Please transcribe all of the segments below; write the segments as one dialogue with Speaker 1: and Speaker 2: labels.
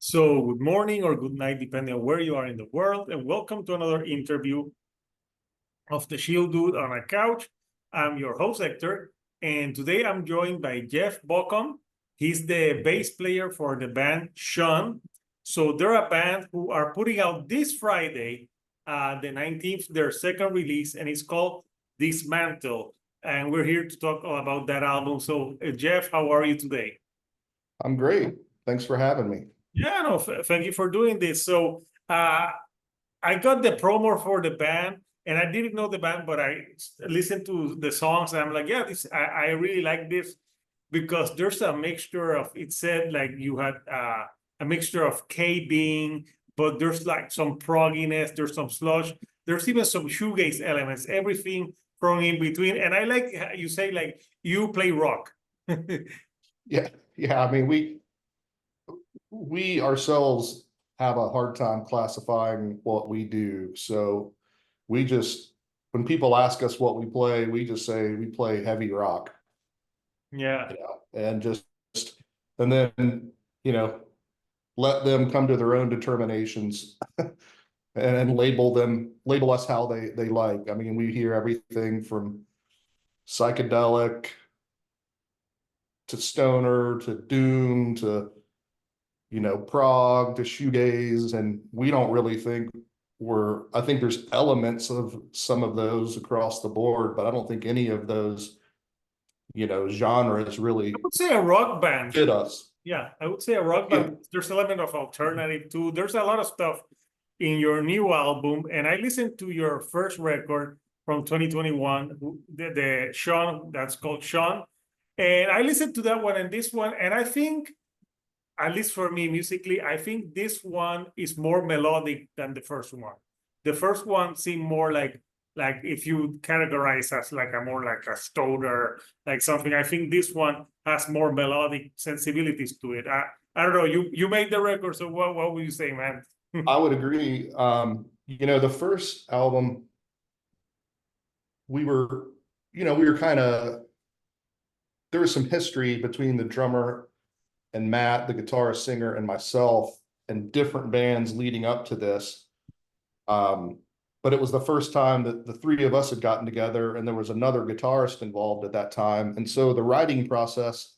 Speaker 1: So good morning or good night, depending on where you are in the world, and welcome to another interview of the Shield Dude on a Couch. I'm your host, Hector, and today I'm joined by Jeff Baucom. He's the bass player for the band SHUN. So they're a band who are putting out this Friday, the 19th, their second release, and it's called Dismantle. And we're here to talk all about that album. So Jeff, how are you today?
Speaker 2: I'm great. Thanks for having me.
Speaker 1: Yeah, no, thank you for doing this. So I got the promo for the band, and I didn't know the band, but I listened to the songs, and I'm like, yeah, I really like this because there's a mixture of. It said like you had a mixture of caving, but there's like some progginess, there's some slush, there's even some shoegaze elements, everything from in between. And I like you say like you play rock.
Speaker 2: Yeah, yeah. I mean, we ourselves have a hard time classifying what we do. So we just, when people ask us what we play, we just say we play heavy rock.
Speaker 1: Yeah.
Speaker 2: And and then, you know, let them come to their own determinations and label us how they like. I mean, we hear everything from psychedelic to stoner to doom to prog to shoegaze, and we don't really think I think there's elements of some of those across the board, but I don't think any of those genres really
Speaker 1: I would say a rock band.
Speaker 2: fit us.
Speaker 1: Yeah, I would say a rock band. Yeah. There's an element of alternative too. There's a lot of stuff in your new album, and I listened to your first record from 2021, the SHUN, that's called SHUN. And I listened to that one and this one, and I think, at least for me musically, I think this one is more melodic than the first one. The first one seemed more like if you categorize as like a more like a stoner, like something. I think this one has more melodic sensibilities to it. I don't know. You made the record, so what would you say, man?
Speaker 2: I would agree. The first album, we were kind of, there was some history between the drummer and Matt, the guitarist, singer, and myself, and different bands leading up to this. But it was the first time that the three of us had gotten together, and there was another guitarist involved at that time. And so the writing process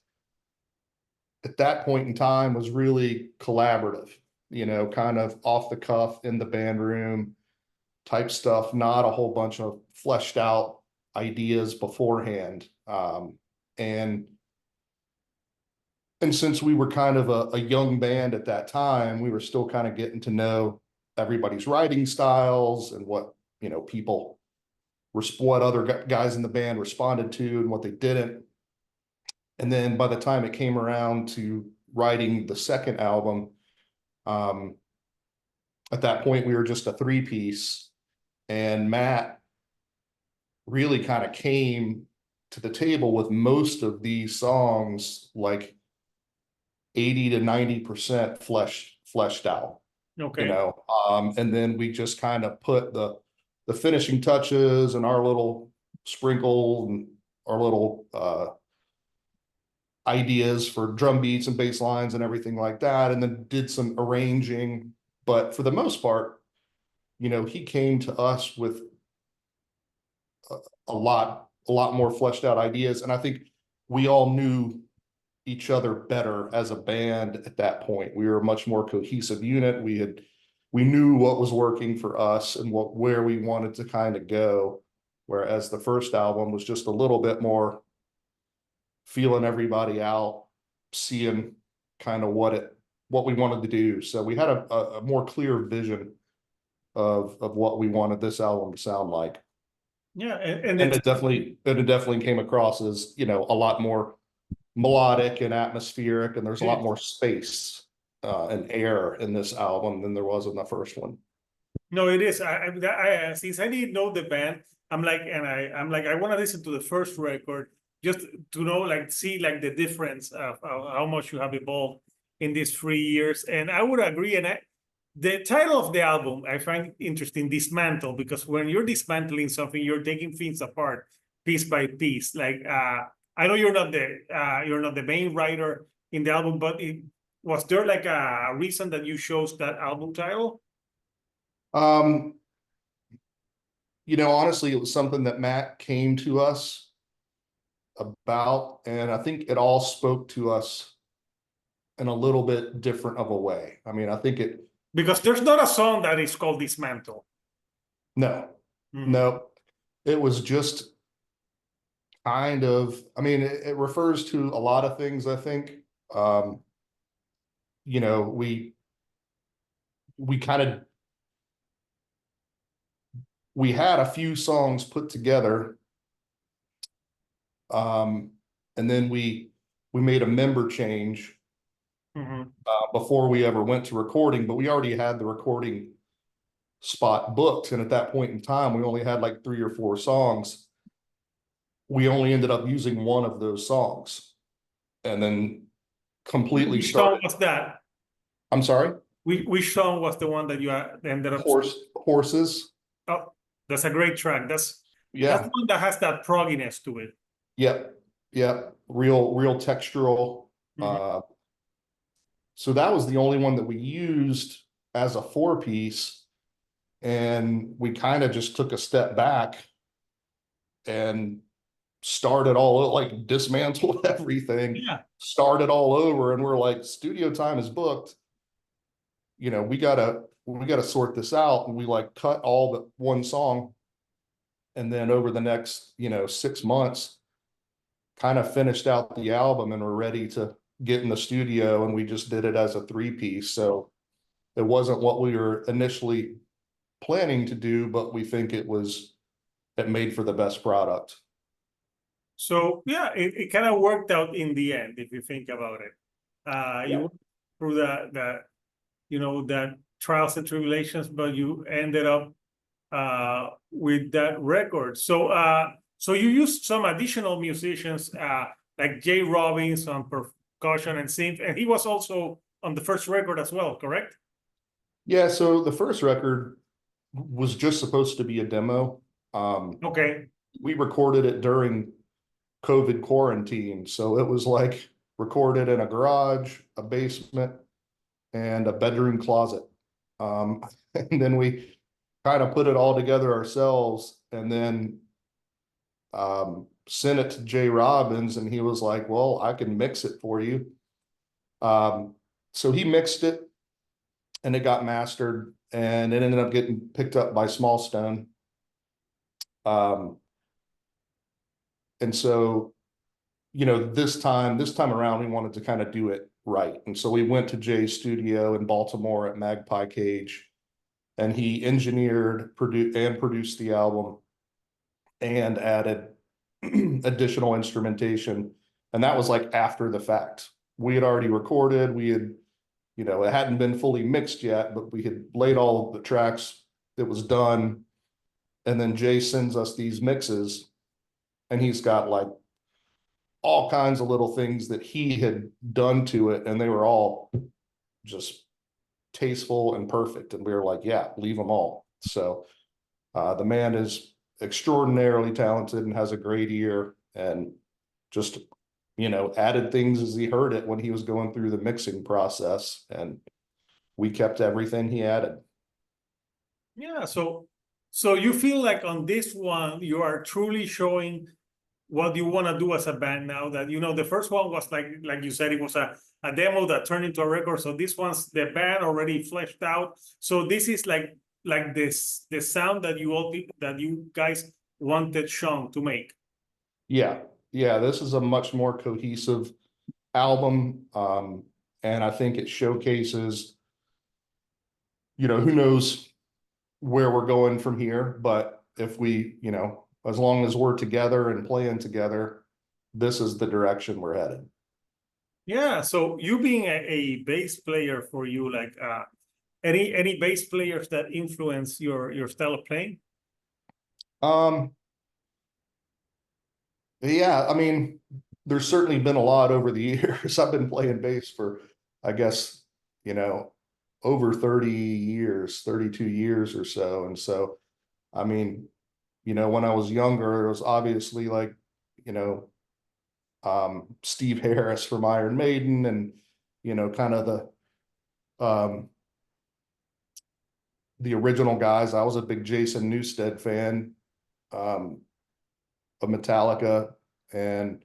Speaker 2: at that point in time was really collaborative, kind of off the cuff in the band room type stuff, not a whole bunch of fleshed out ideas beforehand. And since we were kind of a young band at that time, we were still kind of getting to know everybody's writing styles and what what other guys in the band responded to and what they didn't. And then by the time it came around to writing the second album, at that point we were just a three-piece, and Matt really kind of came to the table with most of these songs like 80 to 90% fleshed out.
Speaker 1: Okay.
Speaker 2: And then we just kind of put the finishing touches and our little sprinkle and our little ideas for drum beats and bass lines and everything like that, and then did some arranging. But for the most part, he came to us with a lot more fleshed out ideas, and I think we all knew each other better as a band at that point. We were a much more cohesive unit. We knew what was working for us and where we wanted to kind of go, whereas the first album was just a little bit more feeling everybody out, seeing kind of what we wanted to do. So we had a more clear vision of what we wanted this album to sound like.
Speaker 1: Yeah,
Speaker 2: and it definitely came across as a lot more melodic and atmospheric, and there's a lot more space and air in this album than there was in the first one.
Speaker 1: No, it is. I since I didn't know the band, I'm like I want to listen to the first record just to know, like, see like the difference of how much you have evolved in these 3 years. And I would agree. And the title of the album I find interesting, Dismantle, because when you're dismantling something, you're taking things apart piece by piece. Like I know you're not the main writer in the album, but Was there like a reason that you chose that album title?
Speaker 2: You know, honestly, it was something that Matt came to us about, and I think it all spoke to us in a little bit different of a way. I mean, I think it,
Speaker 1: Because there's not a song that is called Dismantle.
Speaker 2: no,
Speaker 1: Mhm.
Speaker 2: no, it was just kind of, I mean, it refers to a lot of things, I think. You know, we kind of, we had a few songs put together. And then we made a member change
Speaker 1: Mhm.
Speaker 2: before we ever went to recording, but we already had the recording spot booked. And at that point in time, we only had like 3 or 4 songs. We only ended up using one of those songs and then completely
Speaker 1: Which song
Speaker 2: started.
Speaker 1: was that?
Speaker 2: I'm sorry?
Speaker 1: Which song was the one that you ended up?
Speaker 2: Horses.
Speaker 1: Oh, that's a great track. That's
Speaker 2: Yeah.
Speaker 1: one that has that progginess to it.
Speaker 2: Yep. Yep. Real textural.
Speaker 1: Mhm.
Speaker 2: So that was the only one that we used as a 4-piece. And we kind of just took a step back and started all, like, dismantled everything,
Speaker 1: Yeah.
Speaker 2: started all over, and we're like, studio time is booked. You know, we gotta sort this out. And we like cut all but one song. And then over the next, 6 months, kind of finished out the album and we're ready to get in the studio, and we just did it as a 3-piece. So it wasn't what we were initially planning to do, but we think it made for the best product.
Speaker 1: So yeah, it kind of worked out in the end, if you think about it. You went through that trials and tribulations, but you ended up with that record. So you used some additional musicians like Jay Robbins on percussion and synth, and he was also on the first record as well, correct?
Speaker 2: Yeah, so the first record was just supposed to be a demo.
Speaker 1: Okay.
Speaker 2: We recorded it during COVID quarantine, so it was like recorded in a garage, a basement, and a bedroom closet. And then we kind of put it all together ourselves, and then sent it to Jay Robbins, and he was like, well, I can mix it for you. So he mixed it, and it got mastered, and it ended up getting picked up by Small Stone. And so, this time around, we wanted to kind of do it right. And so we went to Jay's studio in Baltimore at Magpie Cage, and he engineered, produced the album and added additional instrumentation. And that was like after the fact. We had already recorded, it hadn't been fully mixed yet, but we had laid all of the tracks. It was done. And then Jay sends us these mixes, and he's got like all kinds of little things that he had done to it, and they were all just tasteful and perfect. And we were like, yeah, leave them all. So the man is extraordinarily talented and has a great ear, and just, added things as he heard it when he was going through the mixing process, and we kept everything he added.
Speaker 1: Yeah. So you feel like on this one you are truly showing what you want to do as a band now that the first one was like you said, it was a demo that turned into a record. So this one's the band already fleshed out. So this is like this the sound that you guys wanted SHUN to make.
Speaker 2: Yeah, this is a much more cohesive album. And I think it showcases, who knows where we're going from here, but if we, as long as we're together and playing together, this is the direction we're headed.
Speaker 1: Yeah. So you being a bass player, for you, like any bass players that influence your style of playing?
Speaker 2: Um, yeah, I mean, there's certainly been a lot over the years. I've been playing bass for, I guess, over 30 years, 32 years or so. And so, I mean, when I was younger, it was obviously like, Steve Harris from Iron Maiden, and kind of the original guys. I was a big Jason Newsted fan, of Metallica, and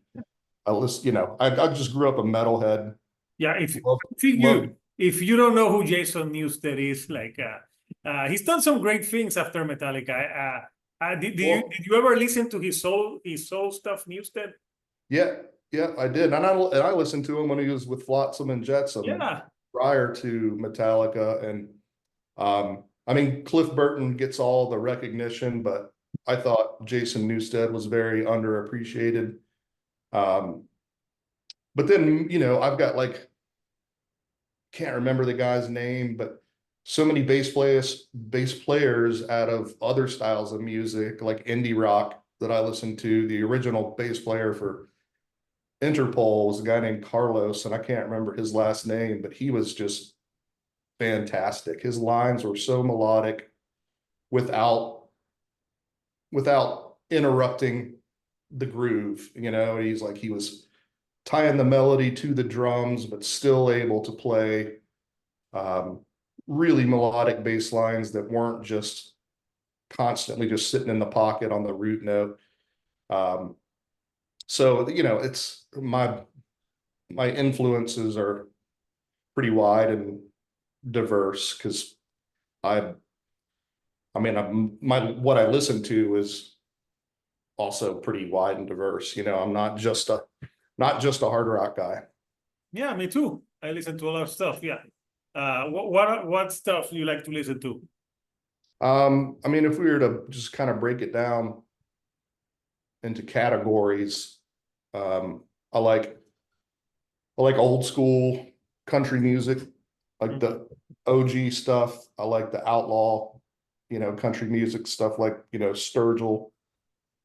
Speaker 2: I listen, I just grew up a metalhead.
Speaker 1: Yeah,
Speaker 2: Love, love,
Speaker 1: if you don't know who Jason Newsted is, like he's done some great things after Metallica. Did you ever listen to his soul stuff, Newsted?
Speaker 2: yeah, yeah, I did. And I listened to him when he was with Flotsam and Jetsam,
Speaker 1: Yeah,
Speaker 2: prior to Metallica. And I mean, Cliff Burton gets all the recognition, but I thought Jason Newsted was very underappreciated. But then, I've got like, can't remember the guy's name, but so many bass players out of other styles of music, like indie rock, that I listened to. The original bass player for Interpol was a guy named Carlos, and I can't remember his last name, but he was just fantastic. His lines were so melodic without interrupting the groove. He was tying the melody to the drums, but still able to play really melodic bass lines that weren't just constantly just sitting in the pocket on the root note. So it's my influences are pretty wide and diverse, because what I listen to is also pretty wide and diverse. I'm not just a hard rock guy.
Speaker 1: yeah, me too. I listen to a lot of stuff. Yeah. What stuff do you like to listen to?
Speaker 2: If we were to just kind of break it down into categories, I like old school country music, like the OG stuff. I like the outlaw, country music stuff, like, Sturgill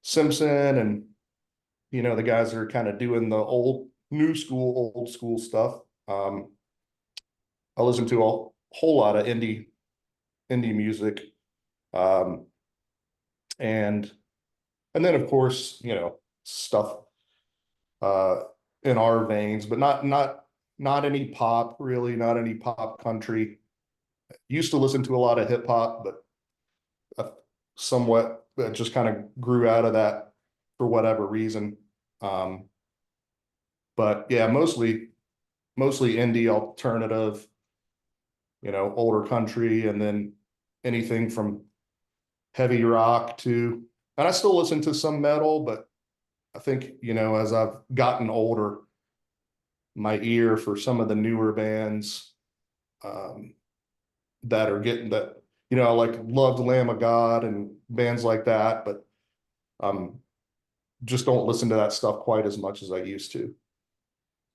Speaker 2: Simpson, and, the guys that are kind of doing the old school stuff. I listen to a whole lot of indie music. And then of course, stuff in our veins, but not any pop, really, not any pop country. Used to listen to a lot of hip hop, but somewhat just kind of grew out of that for whatever reason. But yeah, mostly indie, alternative, older country, and then anything from heavy rock to, and I still listen to some metal, but I think, as I've gotten older, my ear for some of the newer bands that are getting that, I like loved Lamb of God and bands like that, but just don't listen to that stuff quite as much as I used to.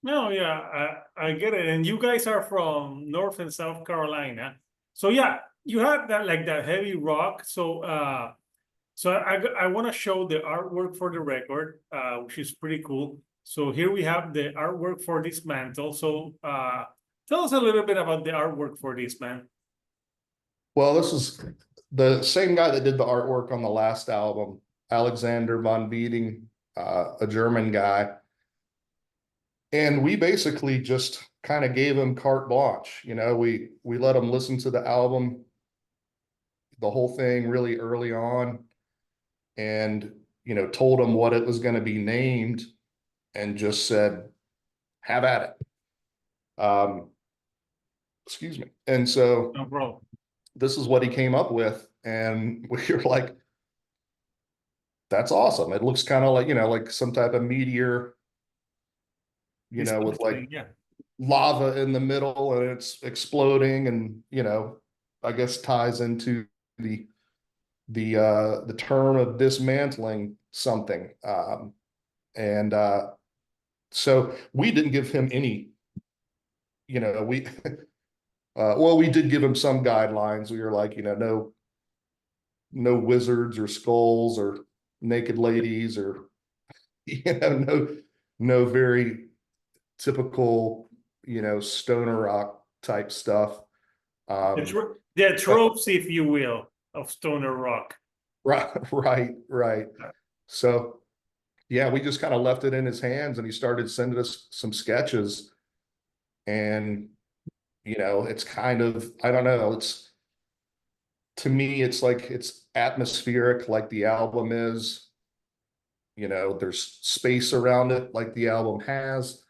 Speaker 1: No, yeah, I get it. And you guys are from North and South Carolina. So yeah, you have that heavy rock. So I want to show the artwork for the record, which is pretty cool. So here we have the artwork for Dismantle. So tell us a little bit about the artwork for this, man.
Speaker 2: Well, this is the same guy that did the artwork on the last album, Alexander von Beeding, a German guy. And we basically just kind of gave him carte blanche. We let him listen to the album, the whole thing, really early on, and, told him what it was going to be named, and just said, have at it. Excuse me. And so
Speaker 1: No problem.
Speaker 2: This is what he came up with. And we were like, that's awesome. It looks kind of like, like some type of meteor, with like lava in the middle, and it's exploding, and, I guess ties into the term of dismantling something. So we didn't give him any, we we did give him some guidelines. We were like, no wizards or skulls or naked ladies, or no very typical, stoner rock type stuff.
Speaker 1: The tropes, if you will, of stoner rock.
Speaker 2: Right. So yeah, we just kind of left it in his hands, and he started sending us some sketches. And, it's kind of, I don't know, to me, it's like, it's atmospheric like the album is. There's space around it like the album has,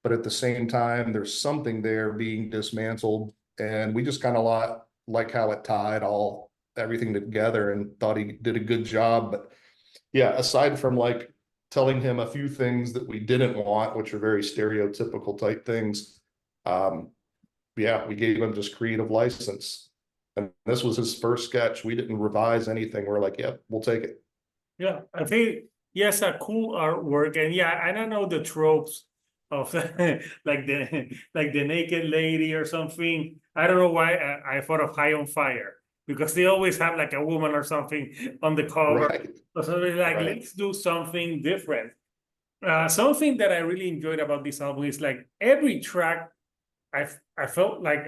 Speaker 2: but at the same time, there's something there being dismantled. And we just kind of like how it tied everything together, and thought he did a good job. But yeah, aside from like telling him a few things that we didn't want, which are very stereotypical type things, yeah, we gave him just creative license. And this was his first sketch. We didn't revise anything. We're like, yep, we'll take it.
Speaker 1: Yeah, I think yes, a cool artwork, and yeah, I don't know the tropes of like the naked lady or something. I don't know why I thought of High on Fire, because they always have like a woman or something on the cover.
Speaker 2: Right.
Speaker 1: So they're like,
Speaker 2: Right.
Speaker 1: let's do something different. Something that I really enjoyed about this album is like every track, I felt like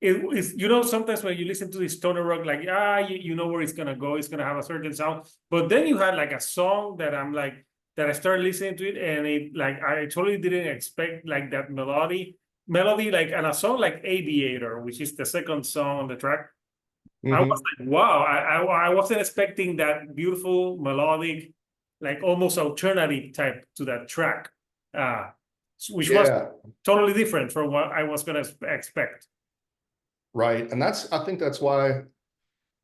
Speaker 1: it's, sometimes when you listen to this stoner rock, like you know where it's gonna go, it's gonna have a certain sound. But then you had like a song that I'm like, that I started listening to it, and it like I totally didn't expect like that melody like, and a song like Aviator, which is the second song on the track. I was like, wow, I wasn't expecting that beautiful melodic, like almost alternative type to that track, which was
Speaker 2: Yeah.
Speaker 1: totally different from what I was gonna expect.
Speaker 2: Right. And I think that's why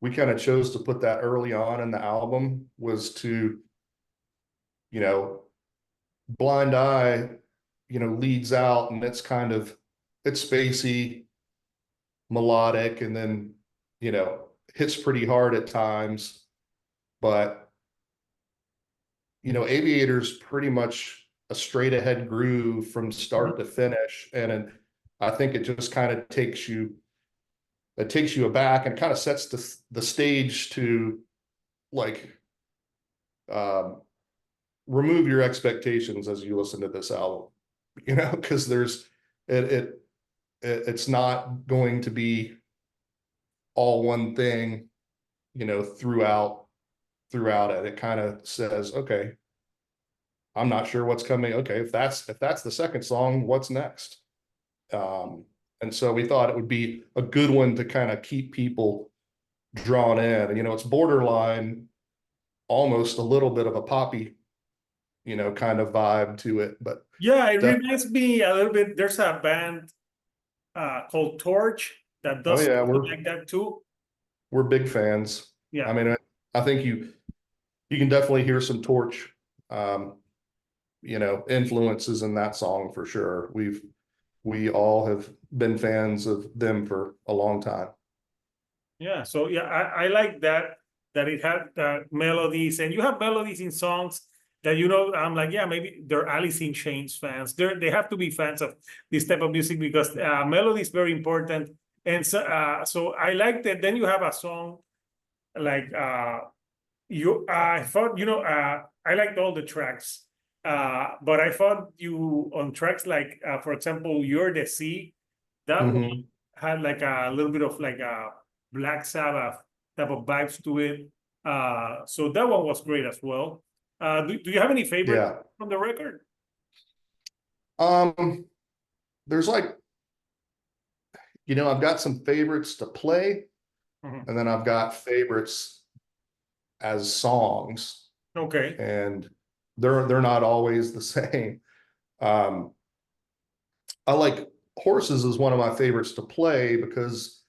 Speaker 2: we kind of chose to put that early on in the album, was to, Blind Eye, leads out, and it's spacey, melodic, and then, hits pretty hard at times. But, Aviator's pretty much a straight ahead groove from start to finish. And I think it just kind of takes you aback, and kind of sets the stage to like remove your expectations as you listen to this album, because it's not going to be all one thing, throughout it. It kind of says, okay, I'm not sure what's coming. Okay, if that's the second song, what's next? And so we thought it would be a good one to kind of keep people drawn in. It's borderline, almost a little bit of a poppy, kind of vibe to it. But
Speaker 1: yeah, it reminds me a little bit. There's a band called Torch that does something like that too.
Speaker 2: We're big fans.
Speaker 1: Yeah.
Speaker 2: I mean, I think you can definitely hear some Torch, influences in that song for sure. We all have been fans of them for a long time.
Speaker 1: Yeah, so yeah, I like that it had melodies, and you have melodies in songs that I'm like, yeah, maybe they're Alice in Chains fans. They have to be fans of this type of music, because melody is very important. And so I like that. Then you have a song like I thought, I liked all the tracks, but I thought you on tracks like for example, You're the Sea, that one had like a little bit of like a Black Sabbath type of vibes to it. So that one was great as well. Do you have any favorite from the record?
Speaker 2: There's like, I've got some favorites to play, and then I've got favorites as songs.
Speaker 1: Okay.
Speaker 2: And they're not always the same. I like Horses is one of my favorites to play, because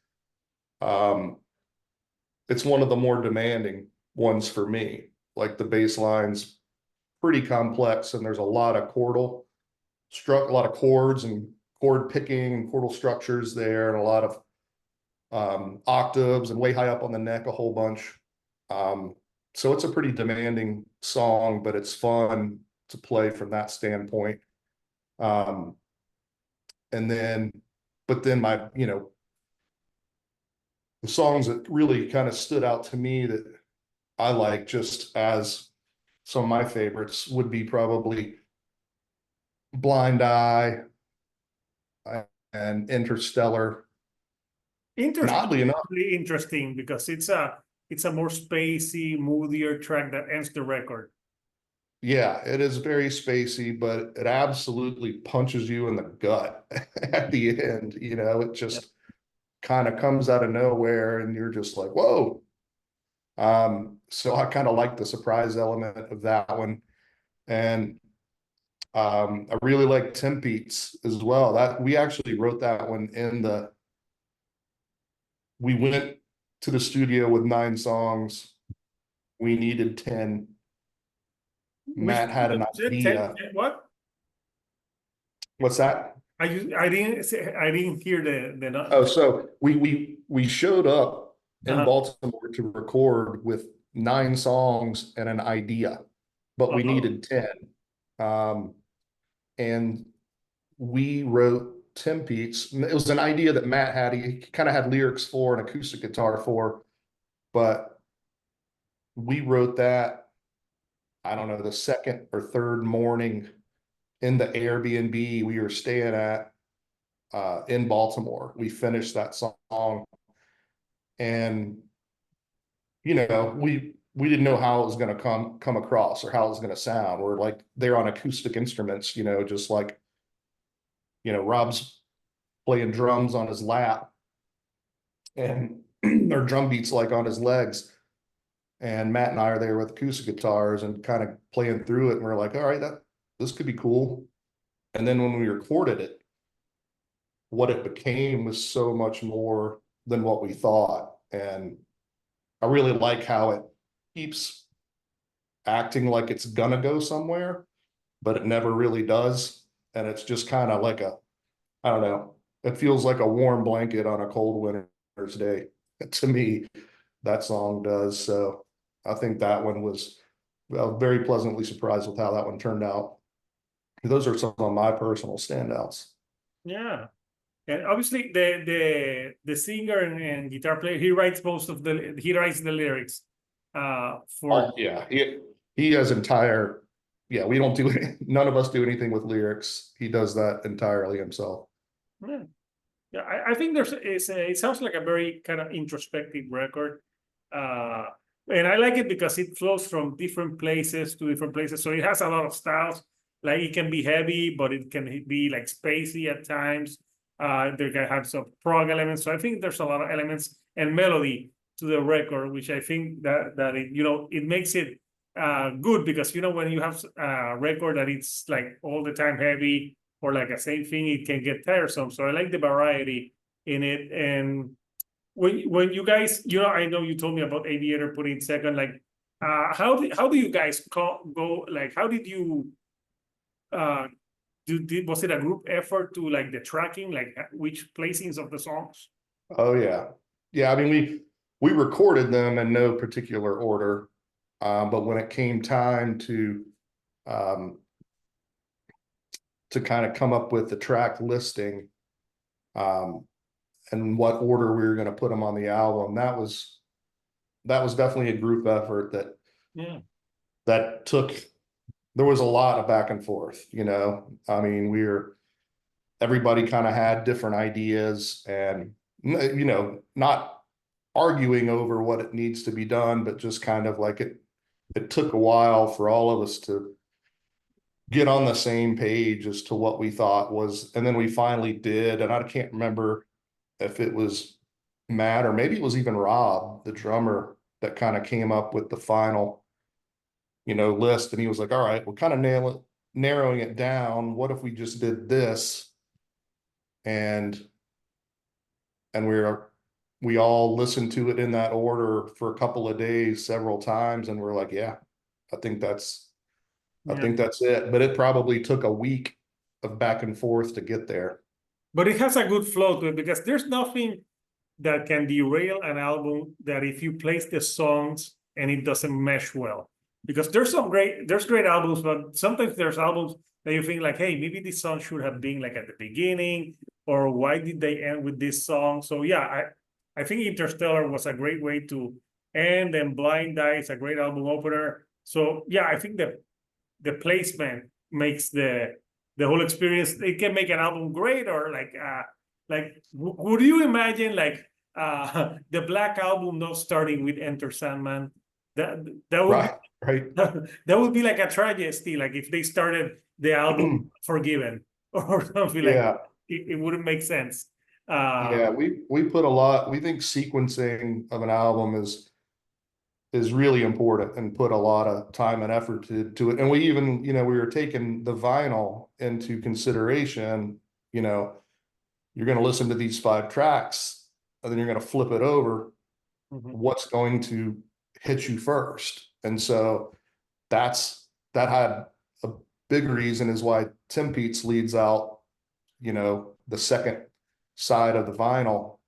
Speaker 2: it's one of the more demanding ones for me. Like the bass line's pretty complex, and there's a lot of a lot of chords and chord picking and chordal structures there, and a lot of octaves, and way high up on the neck a whole bunch. So it's a pretty demanding song, but it's fun to play from that standpoint. And then, but then the songs that really kind of stood out to me that I like just as some of my favorites would be probably Blind Eye and Interstellar. Oddly enough,
Speaker 1: really interesting, because it's a more spacey, moodier track that ends the record.
Speaker 2: Yeah, it is very spacey, but it absolutely punches you in the gut at the end. You know, it just kind of comes out of nowhere and you're just like, whoa. So I kind of like the surprise element of that one. And I really like Tempeats as well. That we actually wrote that one we went to the studio with 9 songs. We needed 10.
Speaker 1: Which
Speaker 2: Matt had an idea.
Speaker 1: what?
Speaker 2: What's that?
Speaker 1: I didn't say, I didn't hear the
Speaker 2: Oh, so we showed up in
Speaker 1: uh-huh.
Speaker 2: Baltimore to record with 9 songs and an idea, but we needed 10. And we wrote Tempeats. It was an idea that Matt had. He kind of had lyrics for an acoustic guitar for, but we wrote that, I don't know, the second or third morning in the Airbnb we were staying at in Baltimore. We finished that song, and you know, we didn't know how it was going to come across or how it was going to sound. We're like they're on acoustic instruments, you know, just like, you know, Rob's playing drums on his lap and or drum beats like on his legs. And Matt and I are there with acoustic guitars and kind of playing through it. And we're like, all right, this could be cool. And then when we recorded it, what it became was so much more than what we thought. And I really like how it keeps acting like it's gonna go somewhere, but it never really does. And it's just kind of like I don't know, it feels like a warm blanket on a cold winter's day. To me, that song does. So I think that one was very pleasantly surprised with how that one turned out. Those are some of my personal standouts.
Speaker 1: Yeah. And obviously the singer and guitar player, he writes he writes the lyrics for
Speaker 2: Oh, yeah, he has entire, yeah, we don't do none of us do anything with lyrics. He does that entirely himself.
Speaker 1: yeah. Yeah, I think it sounds like a very kind of introspective record. And I like it because it flows from different places to different places. So it has a lot of styles. Like it can be heavy, but it can be like spacey at times. There can have some prog elements. So I think there's a lot of elements and melody to the record, which I think that it, you know, it makes it good because, you know, when you have a record that it's like all the time heavy or like a same thing, it can get tiresome. So I like the variety in it. And when you guys, you know, I know you told me about Aviator putting second, like how do you guys go, like how did you was it a group effort to like the tracking, like which placings of the songs?
Speaker 2: Oh yeah. Yeah, I mean we recorded them in no particular order. But when it came time to kind of come up with the track listing, and what order we were going to put them on the album, that was definitely a group effort that took, there was a lot of back and forth, you know. I mean, everybody kind of had different ideas and, you know, not arguing over what it needs to be done, but just kind of like it took a while for all of us to get on the same page as to what we thought was, and then we finally did. And I can't remember if it was Matt or maybe it was even Rob, the drummer, that kind of came up with the final, you know, list. And he was like, all right, we're kind of narrowing it down. What if we just did this? And we all listened to it in that order for a couple of days, several times. And we're like, yeah, I think that's it. But it probably took a week of back and forth to get there.
Speaker 1: But it has a good flow to it because there's nothing that can derail an album that if you place the songs and it doesn't mesh well. Because there's great albums, but sometimes there's albums that you think like, hey, maybe this song should have been like at the beginning, or why did they end with this song? So yeah, I think Interstellar was a great way to end, and Blind Eye is a great album opener. So yeah, I think that the placement makes the whole experience. It can make an album great, or like would you imagine like the Black Album not starting with Enter Sandman? that would
Speaker 2: Right, right.
Speaker 1: that would be like a tragedy, like if they started the album Forgiven or something like
Speaker 2: Yeah,
Speaker 1: that. It wouldn't make sense.
Speaker 2: yeah, we put a lot, we think sequencing of an album is really important and put a lot of time and effort to it. And we even, we were taking the vinyl into consideration, you're going to listen to these 5 tracks and then you're going to flip it over.
Speaker 1: Mhm.
Speaker 2: What's going to hit you first? And so that had a big reason is why Tim Pete's leads out, the second side of the vinyl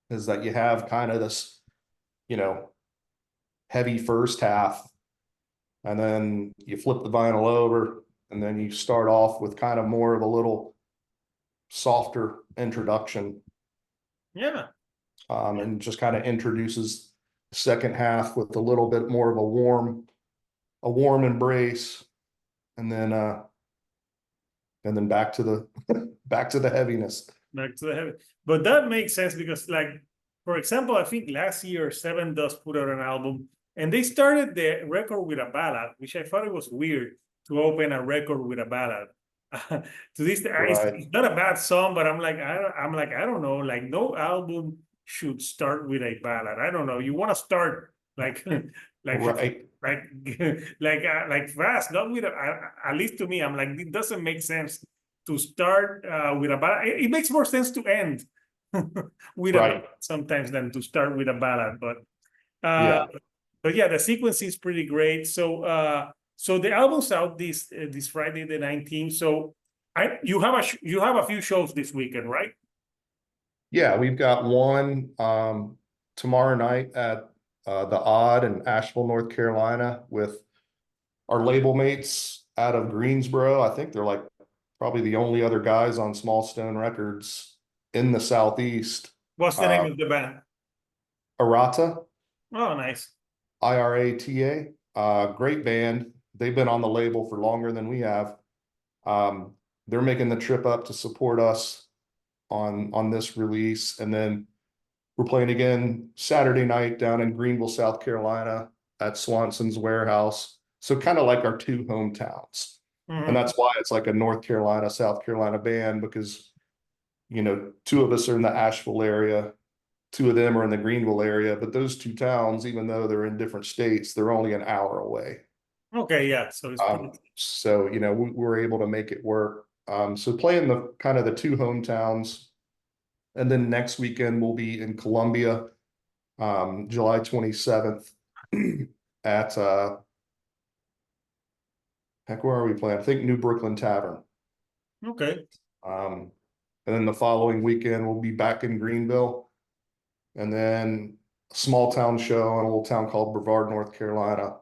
Speaker 2: is that you have kind of this, heavy first half, and then you flip the vinyl over, and then you start off with kind of more of a little softer introduction,
Speaker 1: Yeah.
Speaker 2: and just kind of introduces the second half with a little bit more of a warm embrace, and then back to the back to the heaviness.
Speaker 1: Back to the heavy. But that makes sense because, like, for example, I think last year Seven Dust put out an album and they started the record with a ballad, which I thought it was weird to open a record with a ballad. To this,
Speaker 2: Right.
Speaker 1: it's not a bad song, but I don't know, like no album should start with a ballad. I don't know. You want to start like like
Speaker 2: Right.
Speaker 1: like like fast, not with at least to me, I'm like, it doesn't make sense to start with a ballad. It makes more sense to end with a
Speaker 2: Right.
Speaker 1: ballad sometimes than to start with a ballad.
Speaker 2: Yeah.
Speaker 1: But yeah, the sequence is pretty great. So the album's out this Friday the 19th. So you have a few shows this weekend, right?
Speaker 2: Yeah, we've got one tomorrow night at the Odd in Asheville, North Carolina, with our label mates out of Greensboro. I think they're like probably the only other guys on Small Stone Records in the Southeast.
Speaker 1: What's the name of the band?
Speaker 2: Arata,
Speaker 1: Oh, nice.
Speaker 2: IRATA, great band. They've been on the label for longer than we have. They're making the trip up to support us on this release, and then we're playing again Saturday night down in Greenville, South Carolina at Swanson's Warehouse. So kind of like our 2 hometowns. And that's why it's like a North Carolina, South Carolina band, because 2 of us are in the Asheville area, 2 of them are in the Greenville area, but those 2 towns, even though they're in different states, they're only an hour away.
Speaker 1: Okay, yeah. So it's
Speaker 2: So we're able to make it work. So playing the kind of the 2 hometowns, and then next weekend we'll be in Columbia, July 27th at heck, where are we playing? I think New Brookland Tavern.
Speaker 1: okay.
Speaker 2: And then the following weekend we'll be back in Greenville, and then a small town show in a little town called Brevard, North Carolina,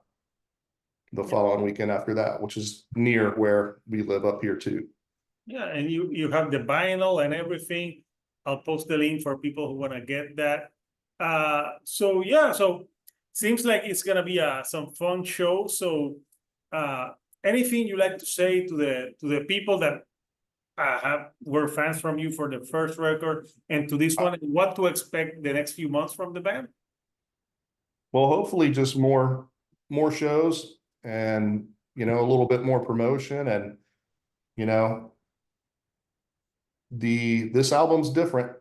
Speaker 2: the following weekend after that, which is near where we live up here too.
Speaker 1: Yeah, and you have the vinyl and everything. I'll post the link for people who want to get that. So yeah, so seems like it's gonna be some fun show. So anything you like to say to the people that were fans from you for the first record and to this one, and what to expect the next few months from the band?
Speaker 2: Well, hopefully just more shows, and a little bit more promotion, and this album's different.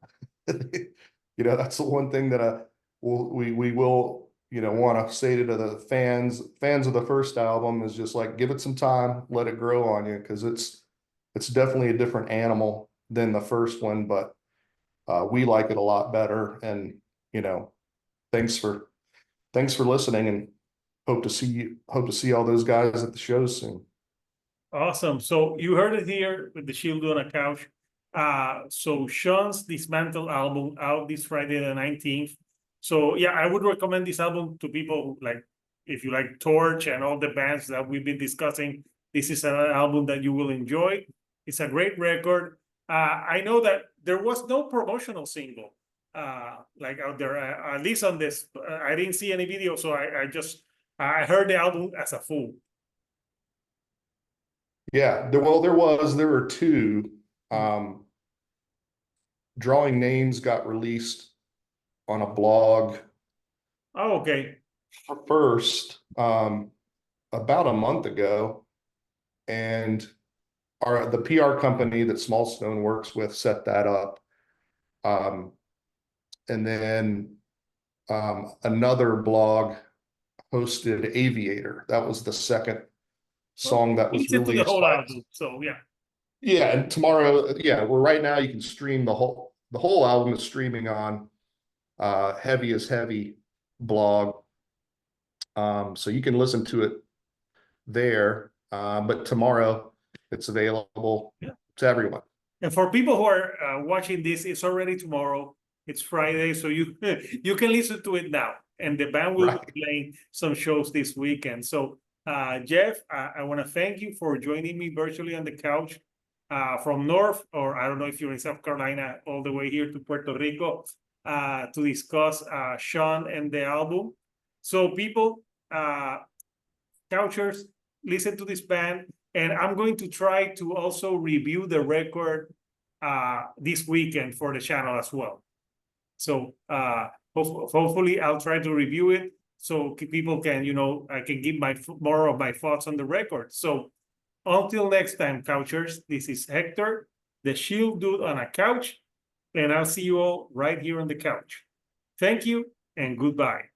Speaker 2: That's the one thing that we will want to say to the fans of the first album is just like, give it some time, let it grow on you, because it's definitely a different animal than the first one, but we like it a lot better. And thanks for listening, and hope to see all those guys at the shows soon.
Speaker 1: Awesome. So you heard it here with the Shield on a Couch. So SHUN's Dismantle album out this Friday the 19th. So yeah, I would recommend this album to people who like, if you like Torch and all the bands that we've been discussing, this is an album that you will enjoy. It's a great record. I know that there was no promotional single like out there, at least on this. I didn't see any video, so I heard the album as a full.
Speaker 2: Yeah, there were 2. Drawing Names got released on a blog.
Speaker 1: Oh, okay.
Speaker 2: first, about a month ago, and the PR company that Small Stone works with set that up. And then another blog hosted Aviator. That was the second song that was
Speaker 1: Listen to the
Speaker 2: released.
Speaker 1: whole album, so yeah.
Speaker 2: Yeah, and tomorrow, yeah, well, right now you can stream the whole album is streaming on Heavy is Heavy blog. So you can listen to it there. But tomorrow it's available to everyone.
Speaker 1: And for people who are watching this, it's already tomorrow. It's Friday, so you you can listen to it now. And the band will be playing some shows this weekend. So Jeff, I want to thank you for joining me virtually on the couch from North, or I don't know if you're in South Carolina, all the way here to Puerto Rico to discuss SHUN and the album. So people, couchers, listen to this band, and I'm going to try to also review the record this weekend for the channel as well. So hopefully I'll try to review it so people can, you know, I can give more of my thoughts on the record. So until next time, couchers, this is Hector, the Shield Dude on a couch, and I'll see you all right here on the couch. Thank you and goodbye.